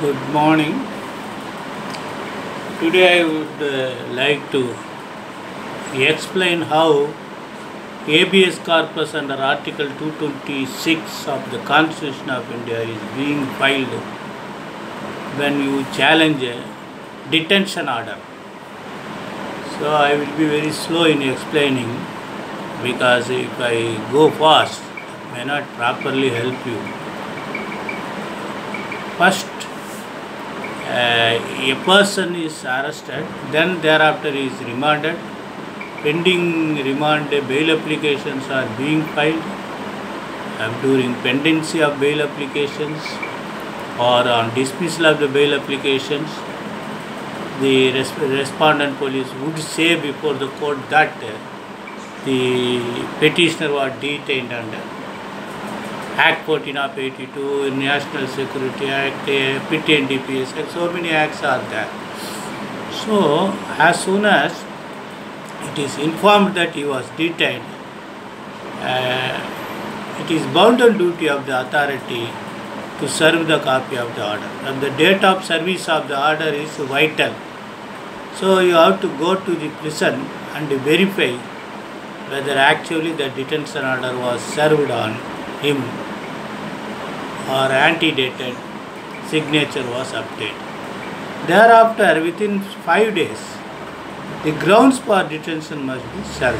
Good morning. Today I would like to explain how habeas corpus under Article 226 of the Constitution of India is being filed when you challenge a detention order. So I will be very slow in explaining because if I go fast, it may not properly help you. First, a person is arrested, then thereafter he is remanded. Pending remand, bail applications are being filed. During pendency of bail applications or on dismissal of the bail applications, the respondent police would say before the court that the petitioner was detained under Act 14 of 82, National Security Act, PT and DPS, and so many acts are there. So, as soon as it is informed that he was detained, it is bounden duty of the authority to serve the copy of the order. And the date of service of the order is vital. So, you have to go to the prison and verify whether actually the detention order was served on him or antedated signature was obtained. Thereafter, within 5 days, the grounds for detention must be served.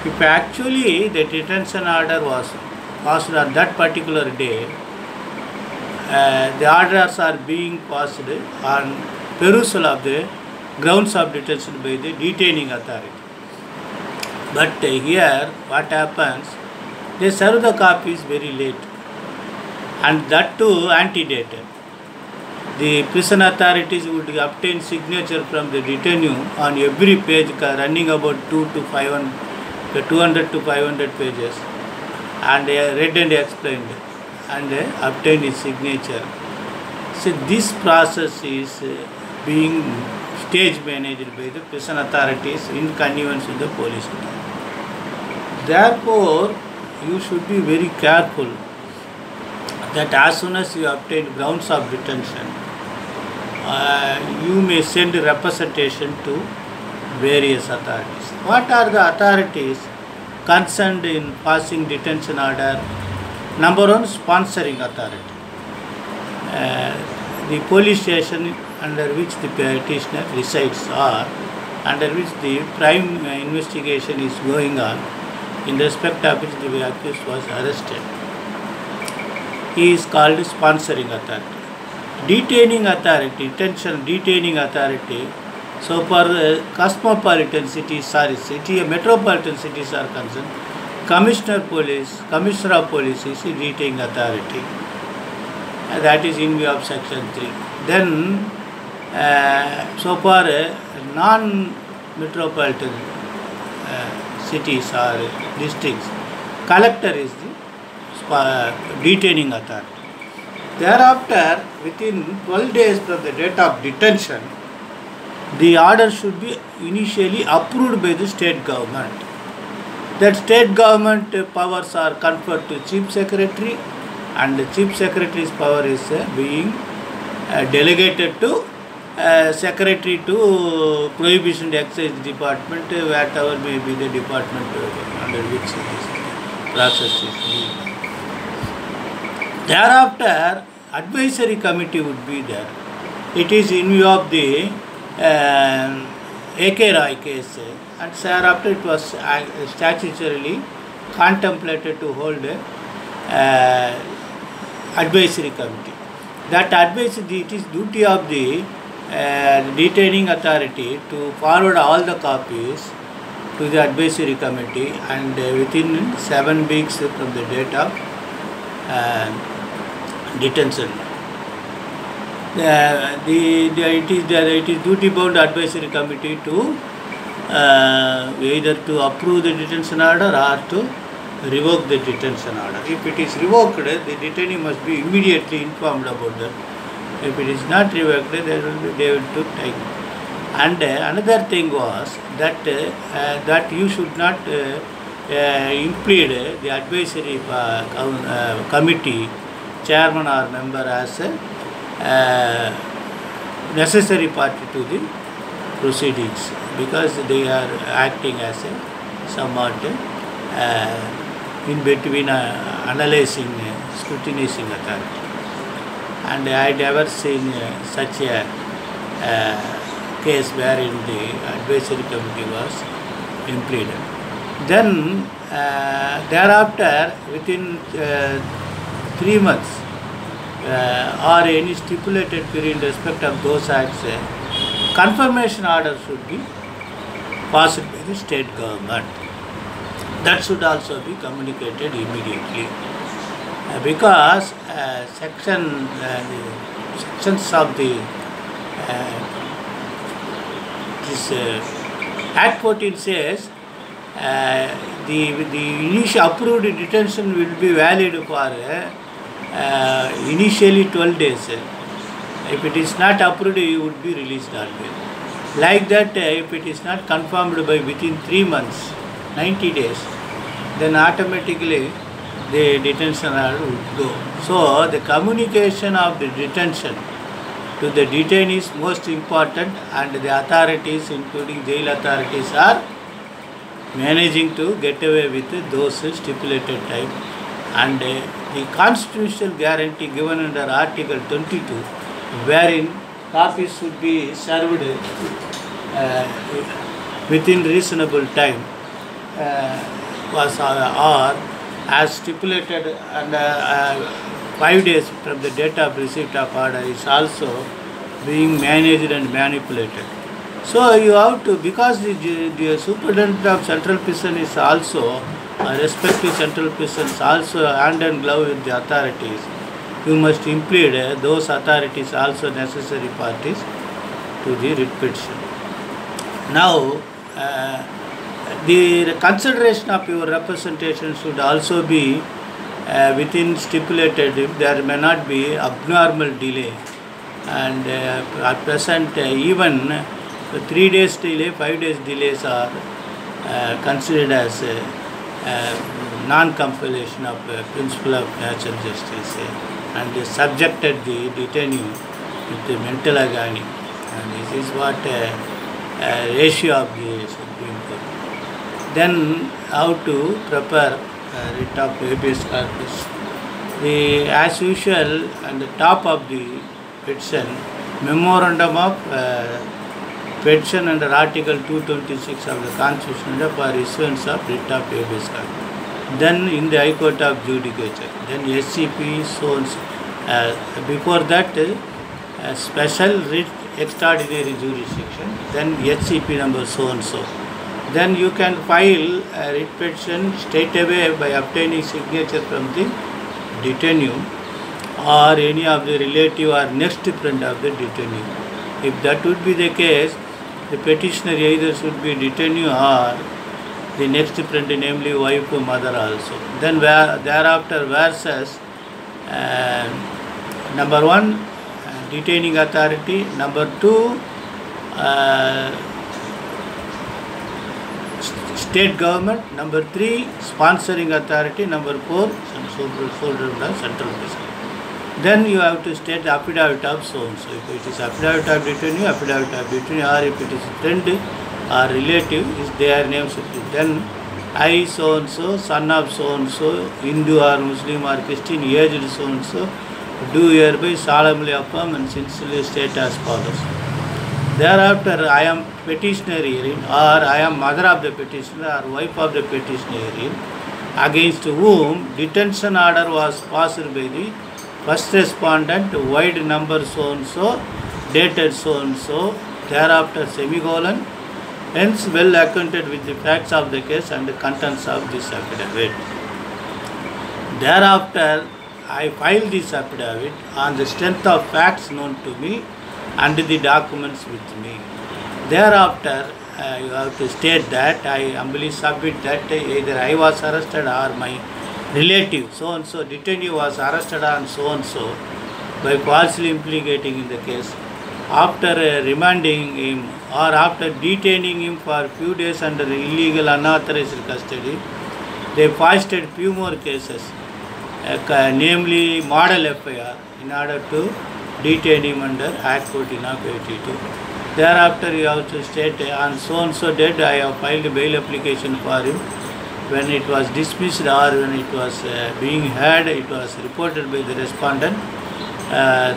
If actually the detention order was passed on that particular day, the orders are being passed on perusal of the grounds of detention by the detaining authority. But here, what happens? They serve the copies very late, and that too antedated. The prison authorities would obtain signature from the detainee on every page running about 200 to 500 pages, and read and explained, and obtain his signature. So this process is being stage managed by the prison authorities in connivance with the police authorities. Therefore, you should be very careful that as soon as you obtain grounds of detention, you may send representation to various authorities. What are the authorities concerned in passing detention order? Number one, sponsoring authority. The police station under which the petitioner resides or under which the prime investigation is going on, in respect of which the accused was arrested, he is called sponsoring authority. Detaining authority, detaining authority, so for cosmopolitan cities, metropolitan cities are concerned, commissioner of police is the detaining authority. That is in view of section 3. Then, so far non-metropolitan cities or districts, collector is the detaining authority. Thereafter, within 12 days from the date of detention, the order should be initially approved by the state government. That state government powers are conferred to Chief Secretary, and the Chief Secretary's power is being delegated to Secretary to Prohibition and Excise Department, whatever may be the department under which this process is being. Thereafter, advisory committee would be there. It is in view of the A.K. Roy case, and thereafter it was statutorily contemplated to hold a advisory committee. That advisory, it is duty of the detaining authority to forward all the copies to the advisory committee, and within 7 weeks from the date of detention. It is duty bound advisory committee to either to approve the detention order or to revoke the detention order. If it is revoked, the detainee must be immediately informed about that. If it is not revoked, they will take time. And another thing was that you should not impede the advisory committee chairman or member as necessary party to the proceedings, because they are acting as a somewhat in between analyzing, scrutinizing authority. And I had never seen such a case wherein the advisory committee was implemented. Then thereafter, within 3 months or any stipulated period in respect of those acts, confirmation order should be passed by the state government. That should also be communicated immediately, because sections of the this Act 14 says the initial approved detention will be valid for initially 12 days. If it is not approved, you would be released on bail. Like that, if it is not confirmed by within 3 months, 90 days, then automatically the detention order would go. So the communication of the detention to the detainee is most important, and the authorities, including jail authorities, are managing to get away with those stipulated time. And the constitutional guarantee given under Article 22, wherein copies should be served within reasonable time, was or as stipulated, and 5 days from the date of receipt of order is also being managed and manipulated. So you have to, because the superintendent of central prison is also, respective central prisons also hand and glove with the authorities, you must implead those authorities also necessary parties to the writ petition. Now, the consideration of your representation should also be within stipulated, if there may not be abnormal delay. And at present, even 3 days delay, 5 days delays are considered as non-compilation of principle of natural justice, and they subjected the detainee with the mental agony. And this is what ratio of the Supreme Court. Then how to prepare writ of habeas corpus. As usual, on the top of the petition, memorandum of petition under Article 226 of the Constitution for issuance of writ of habeas corpus. Then in the High Court of Judicature, then SCP, so and so. Before that, special writ extraordinary jurisdiction, then HCP number so and so. Then you can file a writ petition straight away by obtaining signature from the detainee or any of the relative or next friend of the detainee. If that would be the case, the petitioner either should be detainee or the next friend, namely wife or mother also. Then thereafter versus number 1, detaining authority, number 2, state government, number 3, sponsoring authority, number 4, central prison. Then you have to state the affidavit of so and so. If it is affidavit of detainee, affidavit of detainee, or if it is friend or relative, is their name should be. Then I so and so, son of so and so, Hindu or Muslim or Christian, aged so and so, do hereby solemnly affirm and sincerely state as follows. Thereafter, I am petitioner herein, or I am mother of the petitioner or wife of the petitioner herein, against whom detention order was passed by the first respondent, wide number so and so, dated so and so, thereafter semicolon, hence well acquainted with the facts of the case and the contents of this affidavit. Thereafter, I file this affidavit on the strength of facts known to me and the documents with me. Thereafter, you have to state that I humbly submit that either I was arrested or my relative so and so detainee was arrested on so and so by falsely implicating in the case. After remanding him or after detaining him for a few days under illegal unauthorized custody, they foisted few more cases, namely model FIR, in order to detain him under Act 14 of 82. Thereafter, you have to state on so and so date I have filed a bail application for him. When it was dismissed or when it was being heard, it was reported by the respondent,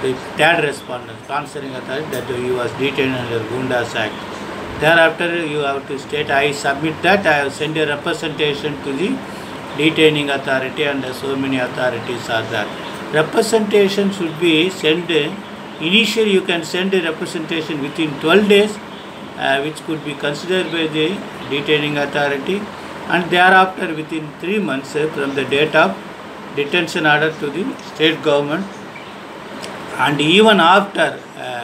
the third respondent, concerning authority, that he was detained under Gundas Act. Thereafter, you have to state, I submit that I have sent a representation to the detaining authority, and so many authorities are there. Representation should be sent. Initially, you can send a representation within 12 days, which could be considered by the detaining authority, and thereafter within 3 months from the date of detention order to the state government. And even after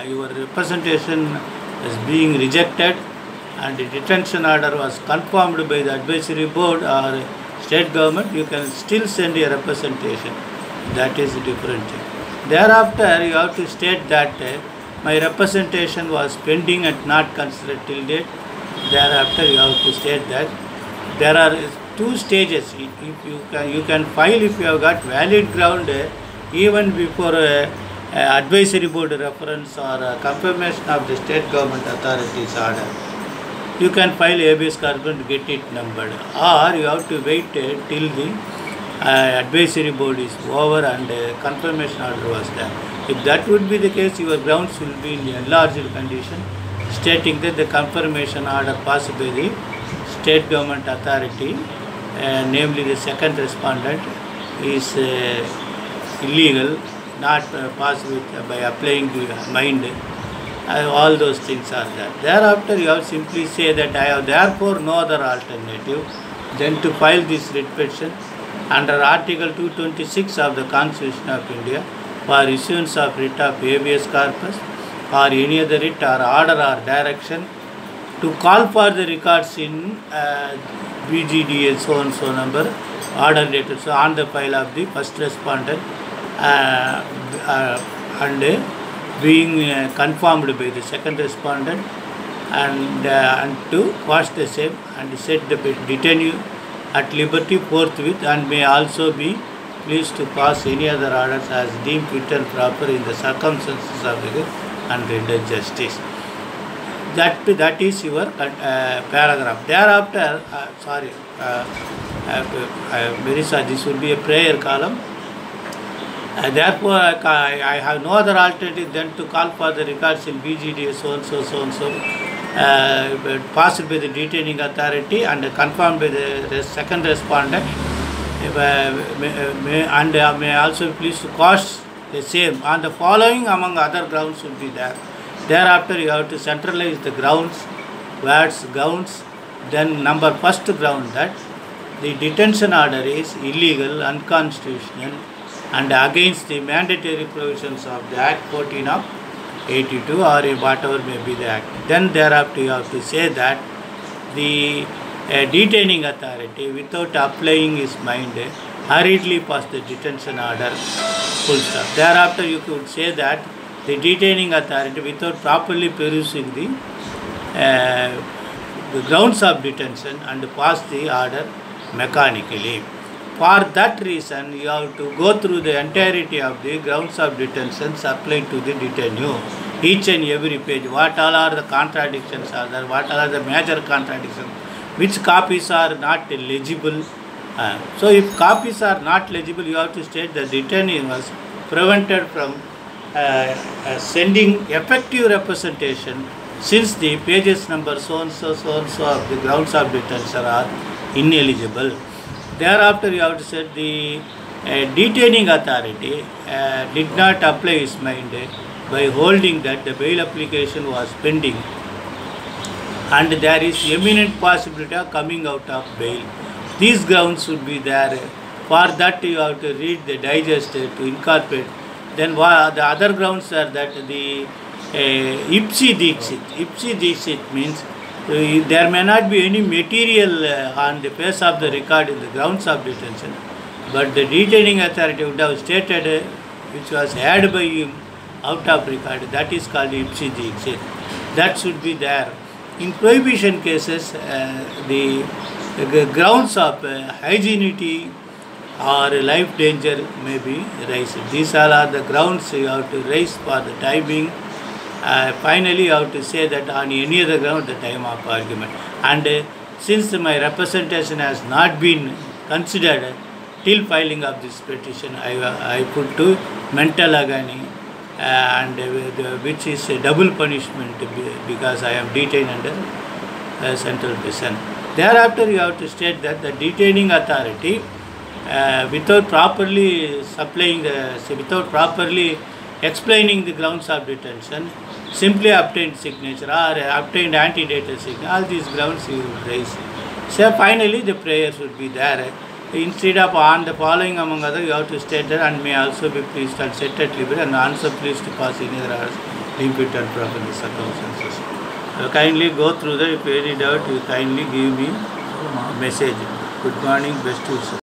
your representation is being rejected and the detention order was confirmed by the advisory board or state government, you can still send a representation. That is different. Thereafter, you have to state that my representation was pending and not considered till date. Thereafter, you have to state that there are 2 stages. If you can file if you have got valid ground even before advisory board reference or confirmation of the state government authorities order. You can file habeas corpus to get it numbered, or you have to wait till the advisory board is over and confirmation order was there. If that would be the case, your grounds will be in enlarged condition, stating that the confirmation order passed by the state government authority, namely the second respondent, is illegal, not passed with by applying the mind. All those things are there. Thereafter, you have simply say that I have therefore no other alternative than to file this writ petition under Article 226 of the Constitution of India for issuance of writ of habeas corpus or any other writ or order or direction to call for the records in BGDA so and so number order dated so on the file of the first respondent and being confirmed by the second respondent and to quash the same and set the detainee at liberty forthwith, and may also be pleased to pass any other orders as deemed fit and proper in the circumstances of the and render justice. That is your paragraph. Thereafter, very sorry, this will be a prayer column. Therefore, I have no other alternative than to call for the records in BGDA so and so, passed by the detaining authority and confirmed by the second respondent, and may also be pleased to quash the same. And the following among other grounds would be there. Thereafter, you have to centralize the grounds, then number first ground that the detention order is illegal, unconstitutional, and against the mandatory provisions of the Act 14 of 82 or whatever may be the Act. Then thereafter you have to say that the detaining authority, without applying his mind, hurriedly passed the detention order, full stop. Thereafter you could say that the detaining authority, without properly perusing the grounds of detention, and passed the order mechanically. For that reason, you have to go through the entirety of the grounds of detention applied to the detainee. Each and every page, what all are the contradictions are there, what all are the major contradictions, which copies are not legible. So if copies are not legible, you have to state that the detainee was prevented from sending effective representation since the pages number so and so of the grounds of detention are ineligible. Thereafter, you have to say the detaining authority did not apply his mind by holding that the bail application was pending and there is imminent possibility of coming out of bail. These grounds should be there. For that, you have to read the digest to incorporate. Then the other grounds are that the ipsi dixit means there may not be any material on the face of the record in the grounds of detention, but the detaining authority would have stated which was heard by him out of record. That is called ipsi dixit. That should be there. In prohibition cases, the grounds of hygienity or life danger may be raised. These all are the grounds you have to raise for the timing. Finally, you have to say that on any other ground the time of argument. And since my representation has not been considered till filing of this petition, I put to mental agony, and which is a double punishment because I am detained under central prison. Thereafter, you have to state that the detaining authority, without properly without properly explaining the grounds of detention, simply obtained signature or obtained antedated signature, all these grounds you will raise. So finally, the prayer should be there. Instead of on the following among other, you have to state that and may also be pleased and set at liberty and also pleased to pass any other hours imputed from the circumstances. So kindly go through that. If any doubt, you kindly give me a message. Good morning, best wishes.